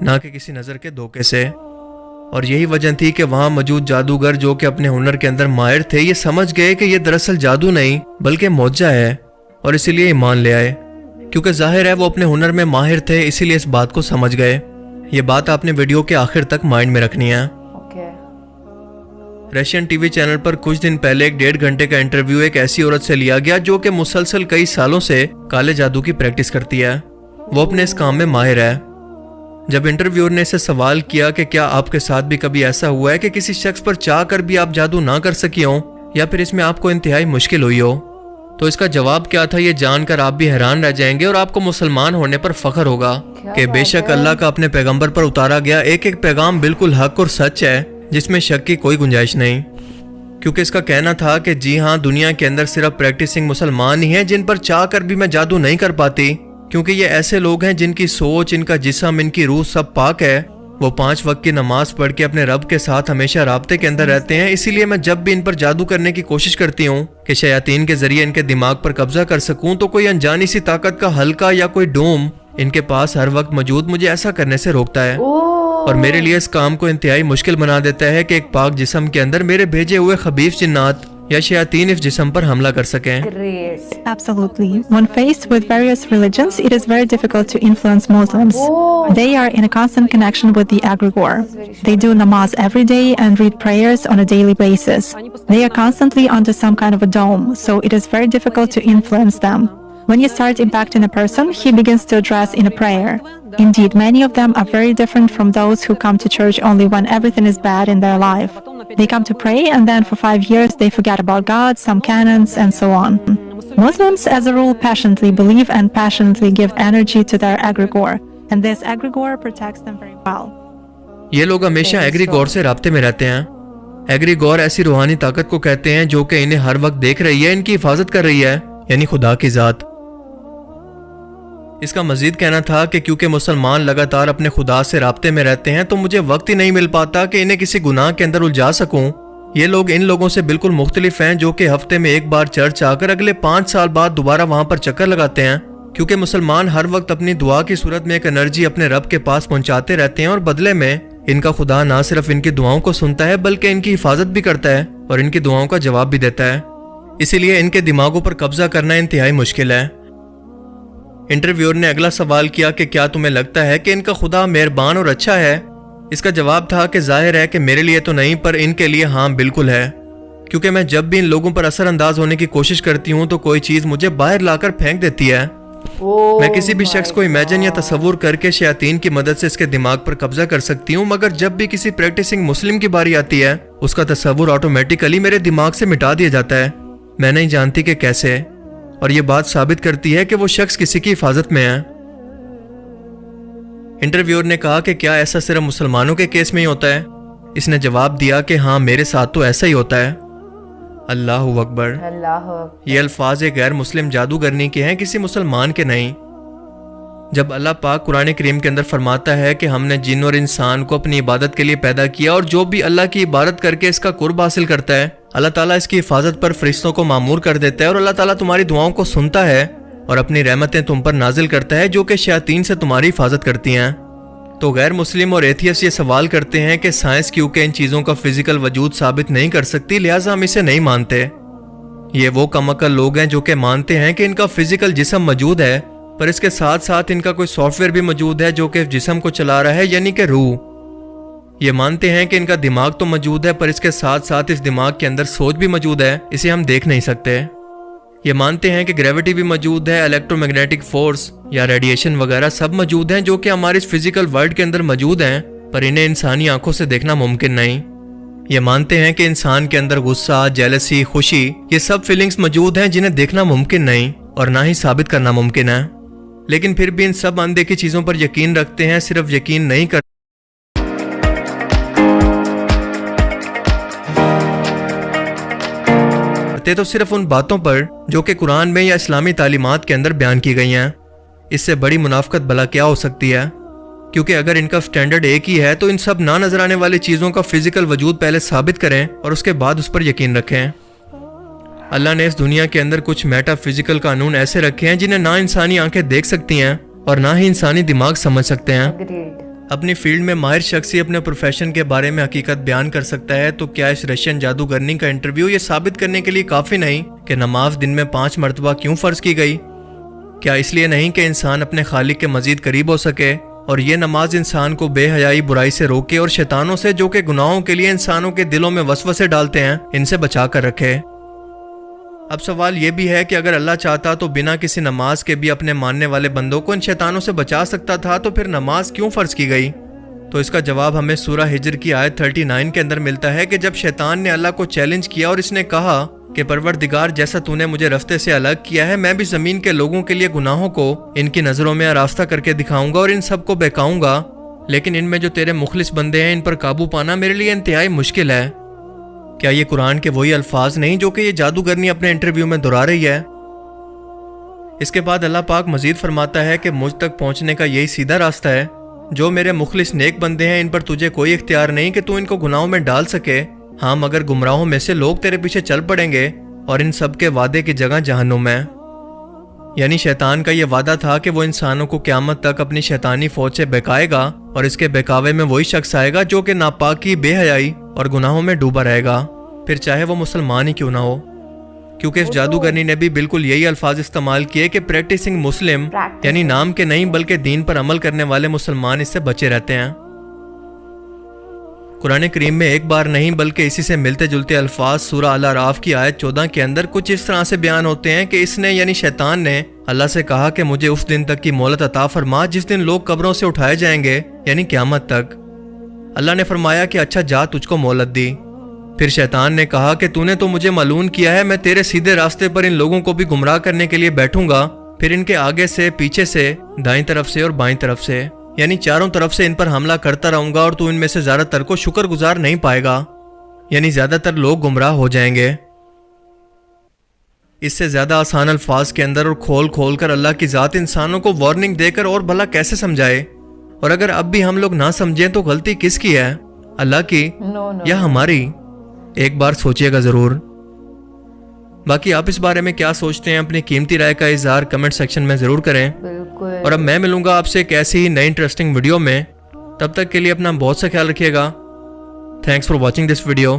نہ کہ کسی نظر کے دھوکے سے۔ اور یہی وجہ تھی کہ وہاں موجود جادوگر جو کہ اپنے ہنر کے اندر ماہر تھے، یہ سمجھ گئے کہ یہ دراصل جادو نہیں بلکہ معجزہ ہے، اور اسی لیے ایمان لے آئے۔ کیونکہ ظاہر ہے وہ اپنے ہنر میں ماہر تھے، اسی لیے اس بات کو سمجھ گئے۔ یہ بات آپ نے ویڈیو کے آخر تک مائنڈ میں رکھنی ہے۔ رشین ٹی وی چینل پر کچھ دن پہلے ایک 1.5 گھنٹے کا انٹرویو ایک ایسی عورت سے لیا گیا جو کہ مسلسل کئی سالوں سے کالے جادو کی پریکٹس کرتی ہے۔ وہ اپنے اس کام میں ماہر ہے۔ جب انٹرویور نے اسے سوال کیا کہ کیا آپ کے ساتھ بھی کبھی ایسا ہوا ہے کہ کسی شخص پر چاہ کر بھی آپ جادو نہ کر سکی ہوں، یا پھر اس میں آپ کو انتہائی مشکل ہوئی ہو، تو اس کا جواب کیا تھا یہ جان کر آپ بھی حیران رہ جائیں گے اور آپ کو مسلمان ہونے پر فخر ہوگا کہ بے شک اللہ کا اپنے پیغمبر پر اتارا گیا ایک ایک پیغام بالکل حق اور سچ ہے، جس میں شک کی کوئی گنجائش نہیں۔ کیونکہ اس کا کہنا تھا کہ جی ہاں، دنیا کے اندر صرف پریکٹسنگ مسلمان ہی ہیں جن پر چاہ کر بھی میں جادو نہیں کر پاتی، کیونکہ یہ ایسے لوگ ہیں جن کی سوچ، ان کا جسم، ان کی روح سب پاک ہے۔ وہ 5 وقت کی نماز پڑھ کے اپنے رب کے ساتھ ہمیشہ رابطے کے اندر رہتے ہیں، اسی لیے میں جب بھی ان پر جادو کرنے کی کوشش کرتی ہوں کہ شیاطین کے ذریعے ان کے دماغ پر قبضہ کر سکوں، تو کوئی انجانی سی طاقت کا حلقہ یا کوئی ڈوم ان کے پاس ہر وقت موجود مجھے ایسا کرنے سے روکتا ہے، اور میرے لیے اس کام کو انتہائی مشکل بنا دیتا ہے کہ ایک پاک جسم کے اندر میرے بھیجے ہوئے خبیث جنات یا شیاطین اس جسم پر حملہ کر سکیں۔ Absolutely. When faced with various religions, it is very difficult to influence Muslims. They are in a constant connection with the egregore. They do namaz every day and read prayers on a daily basis. They are constantly under some kind of a dome, so it is very difficult to influence them. When you start impacting a person, he begins to address in a prayer. Indeed, many of them are very different from those who come to church only when everything is bad in their life. They come to pray and then for 5 years they forget about God, some canons, and so on. Muslims, as a rule, passionately believe and passionately give energy to their egregore, and this egregore protects them very well. یہ لوگ ہمیشہ ایگریگور سے رابطے میں رہتے ہیں۔ ایگریگور ایسی روحانی طاقت کو کہتے ہیں جو کہ انہیں ہر وقت دیکھ رہی ہے، ان کی حفاظت کر رہی ہے، یعنی خدا کی ذات۔ اس کا مزید کہنا تھا کہ کیونکہ مسلمان لگاتار اپنے خدا سے رابطے میں رہتے ہیں تو مجھے وقت ہی نہیں مل پاتا کہ انہیں کسی گناہ کے اندر الجھا سکوں۔ یہ لوگ ان لوگوں سے بالکل مختلف ہیں جو کہ ہفتے میں ایک بار چرچ آ کر اگلے 5 سال بعد دوبارہ وہاں پر چکر لگاتے ہیں، کیونکہ مسلمان ہر وقت اپنی دعا کی صورت میں ایک انرجی اپنے رب کے پاس پہنچاتے رہتے ہیں، اور بدلے میں ان کا خدا نہ صرف ان کی دعاؤں کو سنتا ہے بلکہ ان کی حفاظت بھی کرتا ہے اور ان کی دعاؤں کا جواب بھی دیتا ہے۔ اسی لیے ان کے دماغوں پر قبضہ کرنا انتہائی مشکل ہے۔ انٹرویور نے اگلا سوال کیا کہ کیا تمہیں لگتا ہے کہ ان کا خدا مہربان اور اچھا ہے؟ اس کا جواب تھا کہ ظاہر ہے کہ میرے لیے تو نہیں، پر ان کے لیے ہاں بالکل ہے، کیونکہ میں جب بھی ان لوگوں پر اثر انداز ہونے کی کوشش کرتی ہوں تو کوئی چیز مجھے باہر لا کر پھینک دیتی ہے۔ میں کسی بھی شخص کو امیجن یا تصور کر کے شیاطین کی مدد سے اس کے دماغ پر قبضہ کر سکتی ہوں، مگر جب بھی کسی پریکٹسنگ مسلم کی باری آتی ہے اس کا تصور آٹومیٹیکلی میرے دماغ سے مٹا دیا جاتا ہے، میں نہیں جانتی کہ کیسے، اور یہ بات ثابت کرتی ہے کہ وہ شخص کسی کی حفاظت میں ہے۔ انٹرویور نے کہا کہ کیا ایسا صرف مسلمانوں کے کیس میں ہی ہوتا ہے؟ اس نے جواب دیا کہ ہاں، میرے ساتھ تو ایسا ہی ہوتا ہے۔ اللہ اکبر! یہ الفاظ ایک غیر مسلم جادوگرنی کے ہیں، کسی مسلمان کے نہیں۔ جب اللہ پاک قرآن کریم کے اندر فرماتا ہے کہ ہم نے جن اور انسان کو اپنی عبادت کے لیے پیدا کیا، اور جو بھی اللہ کی عبادت کر کے اس کا قرب حاصل کرتا ہے اللہ تعالیٰ اس کی حفاظت پر فرشتوں کو مامور کر دیتا ہے، اور اللہ تعالیٰ تمہاری دعاؤں کو سنتا ہے اور اپنی رحمتیں تم پر نازل کرتا ہے جو کہ شیاطین سے تمہاری حفاظت کرتی ہیں۔ تو غیر مسلم اور ایتھیسٹ یہ سوال کرتے ہیں کہ سائنس کیونکہ ان چیزوں کا فزیکل وجود ثابت نہیں کر سکتی لہٰذا ہم اسے نہیں مانتے۔ یہ وہ کم عقل لوگ ہیں جو کہ مانتے ہیں کہ ان کا فزیکل جسم موجود ہے، پر اس کے ساتھ ساتھ ان کا کوئی سافٹ ویئر بھی موجود ہے جو کہ جسم کو چلا رہا ہے، یعنی کہ روح۔ یہ مانتے ہیں کہ ان کا دماغ تو موجود ہے، پر اس کے ساتھ ساتھ اس دماغ کے اندر سوچ بھی موجود ہے، اسے ہم دیکھ نہیں سکتے۔ یہ مانتے ہیں کہ گریوٹی بھی موجود ہے، الیکٹرو میگنیٹک فورس یا ریڈیشن وغیرہ سب موجود ہیں جو کہ ہمارے اس فزیکل ورلڈ کے اندر موجود ہیں، پر انہیں انسانی آنکھوں سے دیکھنا ممکن نہیں۔ یہ مانتے ہیں کہ انسان کے اندر غصہ، جیلسی، خوشی، یہ سب فیلنگز موجود ہیں جنہیں دیکھنا ممکن نہیں اور نہ ہی ثابت کرنا ممکن ہے، لیکن پھر بھی ان سب اندیکھی چیزوں پر یقین رکھتے ہیں، صرف یقین نہیں کرتے تو صرف ان باتوں پر جو کہ قرآن میں یا اسلامی تعلیمات کے اندر بیان کی گئی ہیں۔ اس سے بڑی منافقت بھلا کیا ہو سکتی ہے؟ کیونکہ اگر ان کا سٹینڈرڈ ایک ہی ہے تو ان سب نہ نظر آنے والی چیزوں کا فزیکل وجود پہلے ثابت کریں اور اس کے بعد اس پر یقین رکھیں۔ اللہ نے اس دنیا کے اندر کچھ میٹا فزیکل قانون ایسے رکھے ہیں جنہیں نہ انسانی آنکھیں دیکھ سکتی ہیں اور نہ ہی انسانی دماغ سمجھ سکتے ہیں۔ اپنی فیلڈ میں ماہر شخص ہی اپنے پروفیشن کے بارے میں حقیقت بیان کر سکتا ہے، تو کیا اس رشین جادوگرنی کا انٹرویو یہ ثابت کرنے کے لیے کافی نہیں کہ نماز دن میں 5 مرتبہ کیوں فرض کی گئی؟ کیا اس لیے نہیں کہ انسان اپنے خالق کے مزید قریب ہو سکے، اور یہ نماز انسان کو بے حیائی برائی سے روکے اور شیطانوں سے جو کہ گناہوں کے لیے انسانوں کے دلوں میں وسوسے ڈالتے ہیں ان سے بچا کر رکھے؟ اب سوال یہ بھی ہے کہ اگر اللہ چاہتا تو بنا کسی نماز کے بھی اپنے ماننے والے بندوں کو ان شیطانوں سے بچا سکتا تھا، تو پھر نماز کیوں فرض کی گئی؟ تو اس کا جواب ہمیں سورہ ہجر کی آیت 39 کے اندر ملتا ہے کہ جب شیطان نے اللہ کو چیلنج کیا اور اس نے کہا کہ پروردگار جیسا تو نے مجھے رستے سے الگ کیا ہے، میں بھی زمین کے لوگوں کے لیے گناہوں کو ان کی نظروں میں آراستہ کر کے دکھاؤں گا اور ان سب کو بہکاؤں گا، لیکن ان میں جو تیرے مخلص بندے ہیں ان پر قابو پانا میرے لیے انتہائی مشکل ہے۔ کیا یہ قرآن کے وہی الفاظ نہیں جو کہ یہ جادوگرنی اپنے انٹرویو میں دہرا رہی ہے؟ اس کے بعد اللہ پاک مزید فرماتا ہے کہ مجھ تک پہنچنے کا یہی سیدھا راستہ ہے، جو میرے مخلص نیک بندے ہیں ان پر تجھے کوئی اختیار نہیں کہ تو ان کو گناہوں میں ڈال سکے، ہاں مگر گمراہوں میں سے لوگ تیرے پیچھے چل پڑیں گے اور ان سب کے وعدے کی جگہ جہنم ہے۔ یعنی شیطان کا یہ وعدہ تھا کہ وہ انسانوں کو قیامت تک اپنی شیطانی فوج سے بہکائے گا، اور اس کے بہکاوے میں وہی شخص آئے گا جو کہ ناپاکی، بے حیائی اور گناہوں میں ڈوبا رہے گا، پھر چاہے وہ مسلمان ہی کیوں نہ ہو، کیونکہ اس جادوگرنی نے بھی بالکل یہی الفاظ استعمال کیے کہ پریکٹسنگ مسلم، یعنی نام کے نہیں بلکہ دین پر عمل کرنے والے مسلمان اس سے بچے رہتے ہیں۔ قرآن کریم میں ایک بار نہیں بلکہ اسی سے ملتے جلتے الفاظ سورہ الاعراف کی آیت 14 کے اندر کچھ اس طرح سے بیان ہوتے ہیں کہ اس نے یعنی شیطان نے اللہ سے کہا کہ مجھے اس دن تک کی مہلت عطا فرما جس دن لوگ قبروں سے اٹھائے جائیں گے، یعنی قیامت تک۔ اللہ نے فرمایا کہ اچھا جا، تجھ کو مہلت دی۔ پھر شیطان نے کہا کہ تو نے تو مجھے ملعون کیا ہے، میں تیرے سیدھے راستے پر ان لوگوں کو بھی گمراہ کرنے کے لیے بیٹھوں گا، پھر ان کے آگے سے، پیچھے سے، دائیں طرف سے اور بائیں طرف سے، یعنی چاروں طرف سے ان پر حملہ کرتا رہوں گا، اور تو ان میں سے زیادہ تر کو شکر گزار نہیں پائے گا، یعنی زیادہ تر لوگ گمراہ ہو جائیں گے۔ اس سے زیادہ آسان الفاظ کے اندر اور کھول کھول کر اللہ کی ذات انسانوں کو وارننگ دے کر اور بھلا کیسے سمجھائے؟ اور اگر اب بھی ہم لوگ نہ سمجھیں تو غلطی کس کی ہے، اللہ کی یا ہماری؟ ایک بار سوچئے گا ضرور۔ باقی آپ اس بارے میں کیا سوچتے ہیں؟ اپنی قیمتی رائے کا اظہار کمنٹ سیکشن میں ضرور کریں، اور اب میں ملوں گا آپ سے ایک ایسی ہی نئی انٹرسٹنگ ویڈیو میں، تب تک کے لیے اپنا بہت سا خیال رکھیے گا۔ Thanks for watching this video.